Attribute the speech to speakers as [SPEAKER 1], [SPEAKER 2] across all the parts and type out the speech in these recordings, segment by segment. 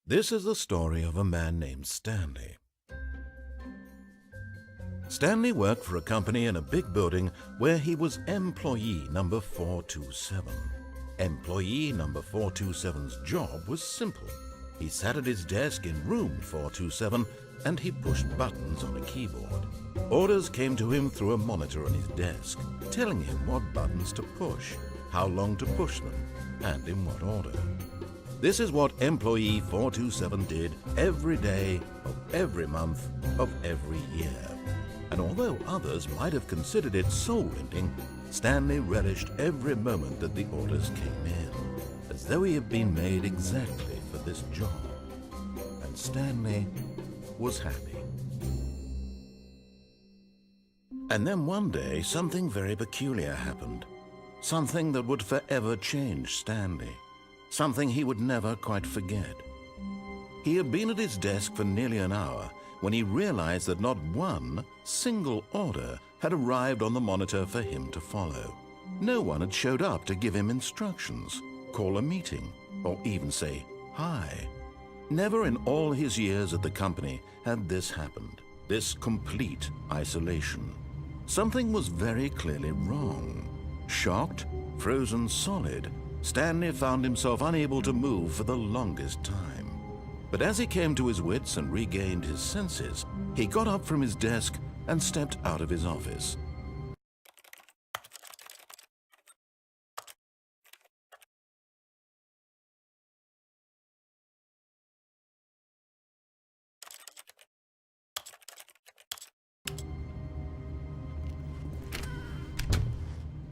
[SPEAKER 1] This is the story of a man named Stanley. Stanley worked for a company in a big building where he was employee number 427. Employee number 427's job was simple. He sat at his desk in room 427 and he pushed buttons on a keyboard. Orders came to him through a monitor on his desk, telling him what buttons to push, how long to push them, and in what order. This is what employee 427 did every day of every month of every year. And although others might have considered it soul-rending, Stanley relished every moment that the orders came in, as though he had been made exactly for this job. And Stanley was happy. And then one day, something very peculiar happened. Something that would forever change Stanley. Something he would never quite forget. He had been at his desk for nearly an hour when he realized that not one single order had arrived on the monitor for him to follow. No one had showed up to give him instructions, call a meeting, or even say hi. Never in all his years at the company had this happened, this complete isolation. Something was very clearly wrong. Shocked, frozen solid, Stanley found himself unable to move for the longest time. But as he came to his wits and regained his senses, he got up from his desk and stepped out of his office.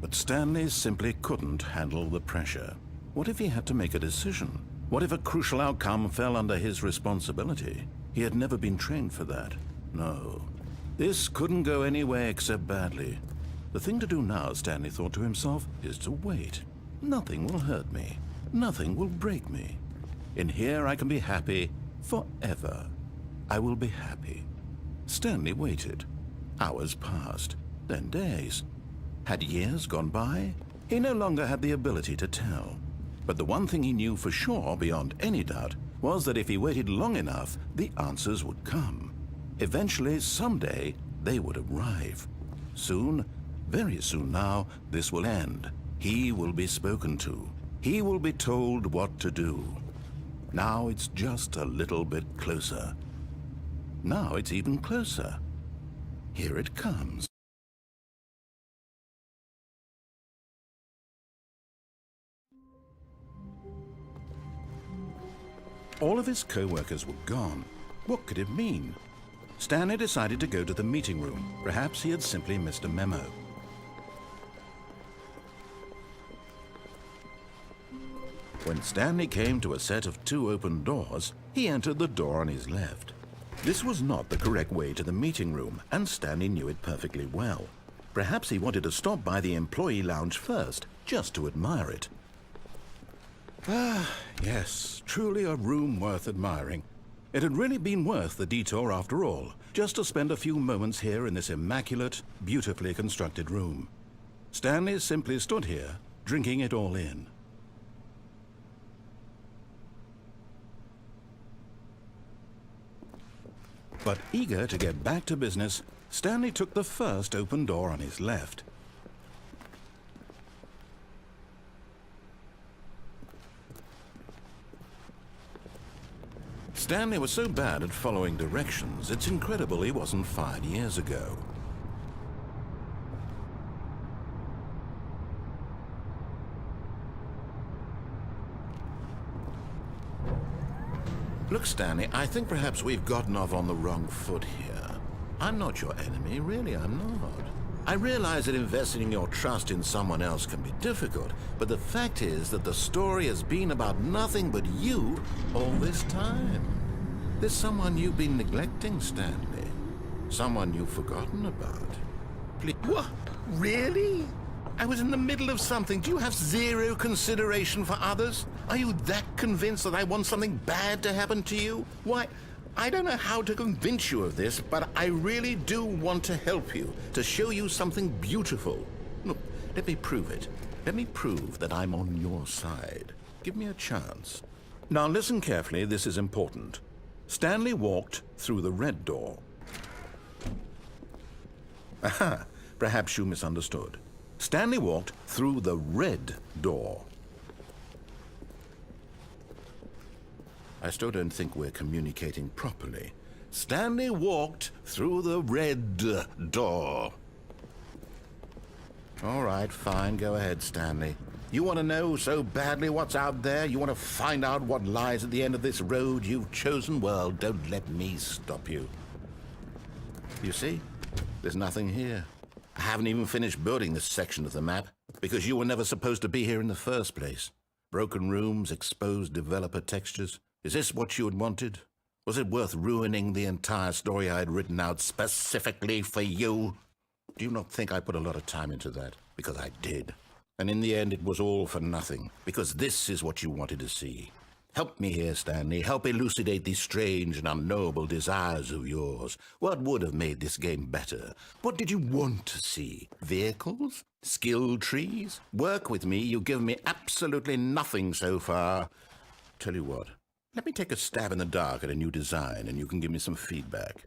[SPEAKER 1] But Stanley simply couldn't handle the pressure. What if he had to make a decision? What if a crucial outcome fell under his responsibility? He had never been trained for that. No. This couldn't go any way except badly. The thing to do now, Stanley thought to himself, is to wait. Nothing will hurt me. Nothing will break me. In here I can be happy forever. I will be happy. Stanley waited. Hours passed, then days. Had years gone by? He no longer had the ability to tell. But the one thing he knew for sure, beyond any doubt, was that if he waited long enough, the answers would come. Eventually, someday, they would arrive. Soon, very soon now, this will end. He will be spoken to. He will be told what to do. Now it's just a little bit closer. Now it's even closer. Here it comes. All of his co-workers were gone. What could it mean? Stanley decided to go to the meeting room. Perhaps he had simply missed a memo. When Stanley came to a set of 2 open doors, he entered the door on his left. This was not the correct way to the meeting room, and Stanley knew it perfectly well. Perhaps he wanted to stop by the employee lounge first, just to admire it. Ah, yes, truly a room worth admiring. It had really been worth the detour after all, just to spend a few moments here in this immaculate, beautifully constructed room. Stanley simply stood here, drinking it all in. But eager to get back to business, Stanley took the first open door on his left. Stanley was so bad at following directions, it's incredible he wasn't fired years ago. Look, Stanley, I think perhaps we've gotten off on the wrong foot here. I'm not your enemy, really, I'm not. I realize that investing your trust in someone else can be difficult, but the fact is that the story has been about nothing but you all this time. There's someone you've been neglecting, Stanley. Someone you've forgotten about. Please.
[SPEAKER 2] What? Really? I was in the middle of something. Do you have zero consideration for others? Are you that convinced that I want something bad to happen to you? Why, I don't know how to convince you of this, but I really do want to help you, to show you something beautiful. Look, let me prove it. Let me prove that I'm on your side. Give me a chance.
[SPEAKER 1] Now listen carefully, this is important. Stanley walked through the red door. Aha, perhaps you misunderstood. Stanley walked through the red door. I still don't think we're communicating properly. Stanley walked through the red door. All right, fine, go ahead, Stanley. You want to know so badly what's out there? You want to find out what lies at the end of this road you've chosen? Well, don't let me stop you. You see? There's nothing here. I haven't even finished building this section of the map because you were never supposed to be here in the first place. Broken rooms, exposed developer textures. Is this what you had wanted? Was it worth ruining the entire story I had written out specifically for you? Do you not think I put a lot of time into that? Because I did. And in the end, it was all for nothing, because this is what you wanted to see. Help me here, Stanley. Help elucidate these strange and unknowable desires of yours. What would have made this game better? What did you want to see? Vehicles? Skill trees? Work with me. You've given me absolutely nothing so far. Tell you what, let me take a stab in the dark at a new design, and you can give me some feedback.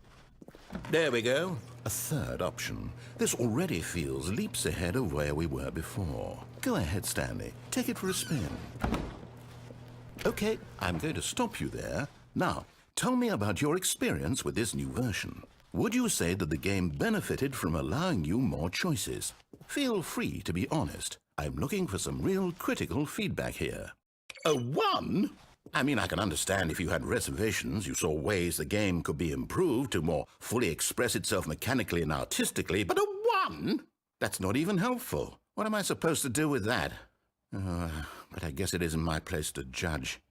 [SPEAKER 1] There we go. A third option. This already feels leaps ahead of where we were before. Go ahead, Stanley. Take it for a spin. Okay, I'm going to stop you there. Now, tell me about your experience with this new version. Would you say that the game benefited from allowing you more choices? Feel free to be honest. I'm looking for some real critical feedback here. A 1? I mean, I can understand if you had reservations, you saw ways the game could be improved to more fully express itself mechanically and artistically, but a 1? That's not even helpful. What am I supposed to do with that? But I guess it isn't my place to judge.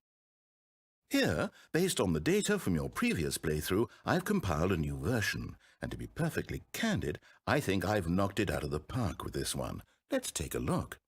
[SPEAKER 1] Here, based on the data from your previous playthrough, I've compiled a new version, and to be perfectly candid, I think I've knocked it out of the park with this one. Let's take a look.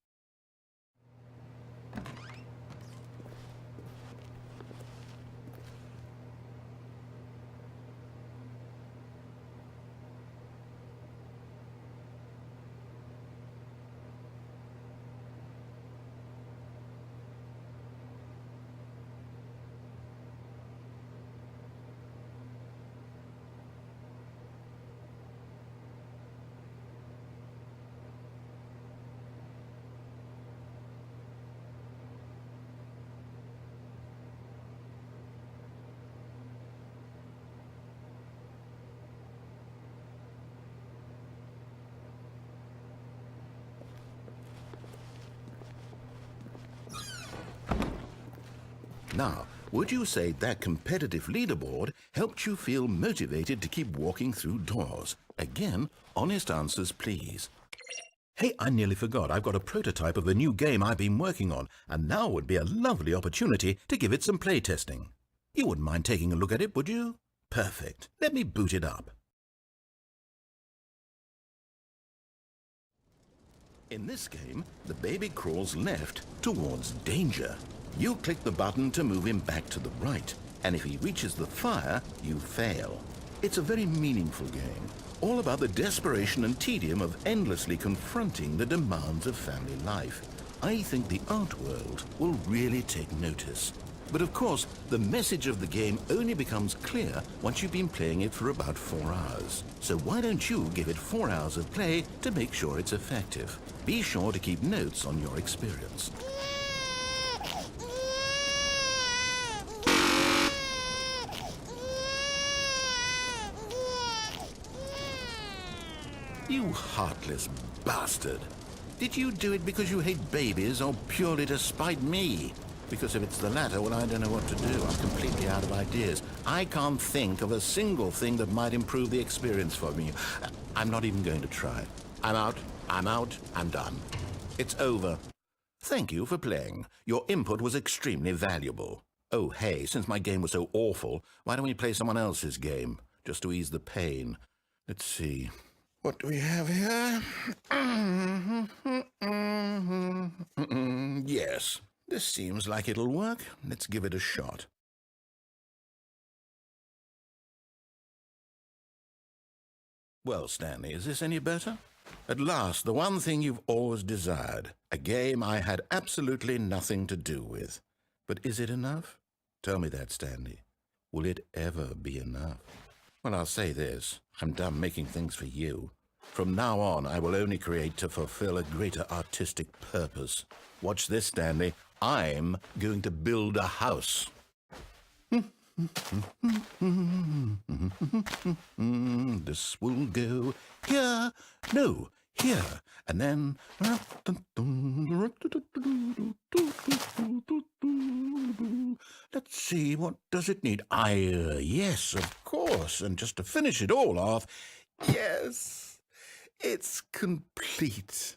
[SPEAKER 1] Now, would you say that competitive leaderboard helped you feel motivated to keep walking through doors? Again, honest answers, please. Hey, I nearly forgot. I've got a prototype of a new game I've been working on, and now would be a lovely opportunity to give it some playtesting. You wouldn't mind taking a look at it, would you? Perfect. Let me boot it up. In this game, the baby crawls left towards danger. You click the button to move him back to the right, and if he reaches the fire, you fail. It's a very meaningful game, all about the desperation and tedium of endlessly confronting the demands of family life. I think the art world will really take notice. But of course, the message of the game only becomes clear once you've been playing it for about 4 hours. So why don't you give it 4 hours of play to make sure it's effective? Be sure to keep notes on your experience. You heartless bastard. Did you do it because you hate babies or purely to spite me? Because if it's the latter, well, I don't know what to do. I'm completely out of ideas. I can't think of a single thing that might improve the experience for me. I'm not even going to try. I'm out, I'm done. It's over. Thank you for playing. Your input was extremely valuable. Oh, hey, since my game was so awful, why don't we play someone else's game? Just to ease the pain. Let's see. What do we have here? Yes, this seems like it'll work. Let's give it a shot. Well, Stanley, is this any better? At last, the one thing you've always desired. A game I had absolutely nothing to do with. But is it enough?
[SPEAKER 2] Tell me that, Stanley. Will it ever be enough? Well, I'll say this. I'm done making things for you. From now on, I will only create to fulfill a greater artistic purpose. Watch this, Stanley. I'm going to build a house. This will go here. No, here. And then... Let's see, what does it need? Yes, of course. And just to finish it all off, yes, it's complete.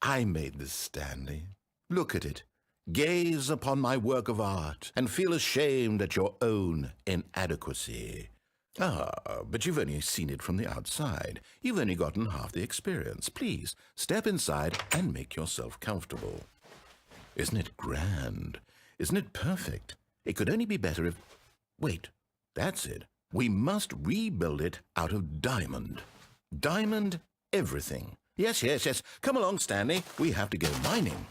[SPEAKER 2] I made this, Stanley. Look at it. Gaze upon my work of art and feel ashamed at your own inadequacy. Ah, but you've only seen it from the outside. You've only gotten half the experience. Please, step inside and make yourself comfortable. Isn't it grand? Isn't it perfect? It could only be better if... Wait, that's it. We must rebuild it out of diamond. Diamond everything. Yes, yes, yes. Come along, Stanley. We have to go mining.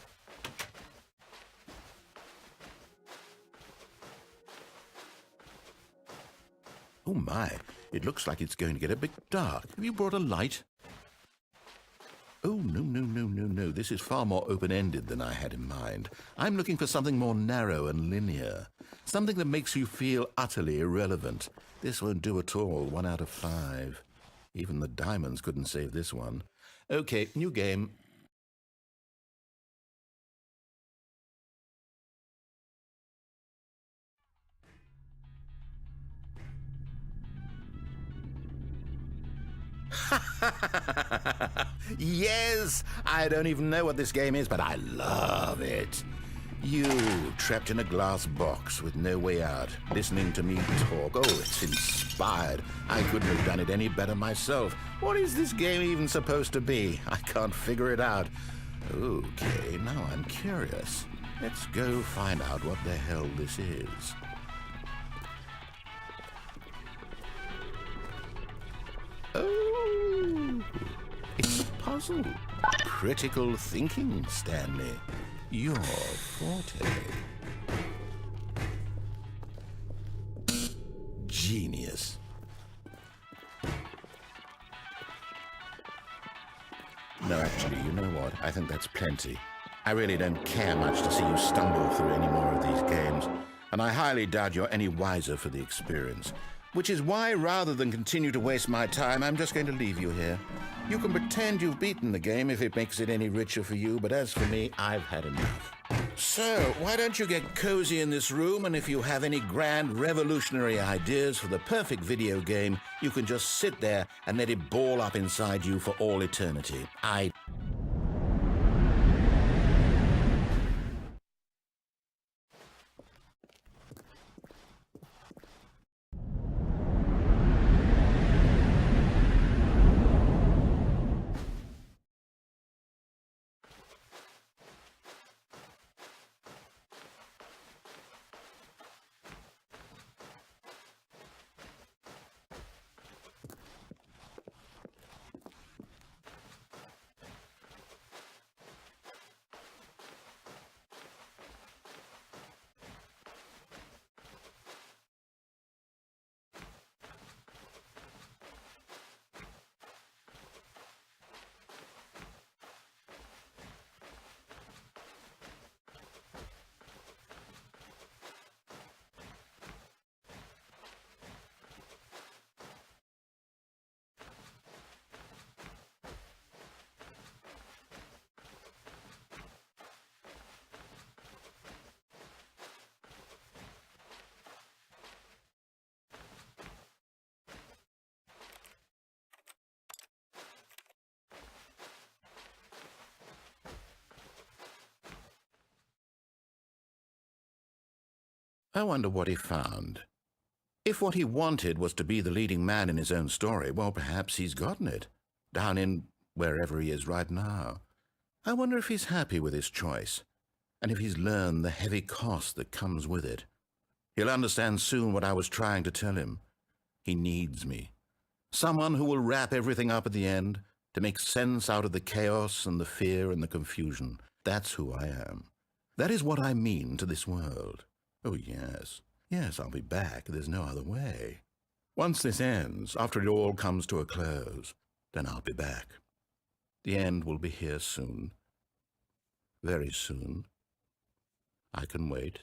[SPEAKER 2] Oh my, it looks like it's going to get a bit dark. Have you brought a light? Oh, no. This is far more open-ended than I had in mind. I'm looking for something more narrow and linear. Something that makes you feel utterly irrelevant. This won't do at all. 1 out of 5. Even the diamonds couldn't save this one. Okay, new game. Yes! I don't even know what this game is, but I love it. You, trapped in a glass box with no way out, listening to me talk. Oh, it's inspired. I couldn't have done it any better myself. What is this game even supposed to be? I can't figure it out. Okay, now I'm curious. Let's go find out what the hell this is. Oh, it's a puzzle. Critical thinking, Stanley. Your forte. Genius. No, actually, you know what? I think that's plenty. I really don't care much to see you stumble through any more of these games, and I highly doubt you're any wiser for the experience. Which is why, rather than continue to waste my time, I'm just going to leave you here. You can pretend you've beaten the game if it makes it any richer for you, but as for me, I've had enough. So, why don't you get cozy in this room, and if you have any grand revolutionary ideas for the perfect video game, you can just sit there and let it ball up inside you for all eternity. I wonder what he found. If what he wanted was to be the leading man in his own story, well, perhaps he's gotten it, down in wherever he is right now. I wonder if he's happy with his choice, and if he's learned the heavy cost that comes with it. He'll understand soon what I was trying to tell him. He needs me. Someone who will wrap everything up at the end, to make sense out of the chaos and the fear and the confusion. That's who I am. That is what I mean to this world. Oh, yes. Yes, I'll be back. There's no other way. Once this ends, after it all comes to a close, then I'll be back. The end will be here soon. Very soon. I can wait.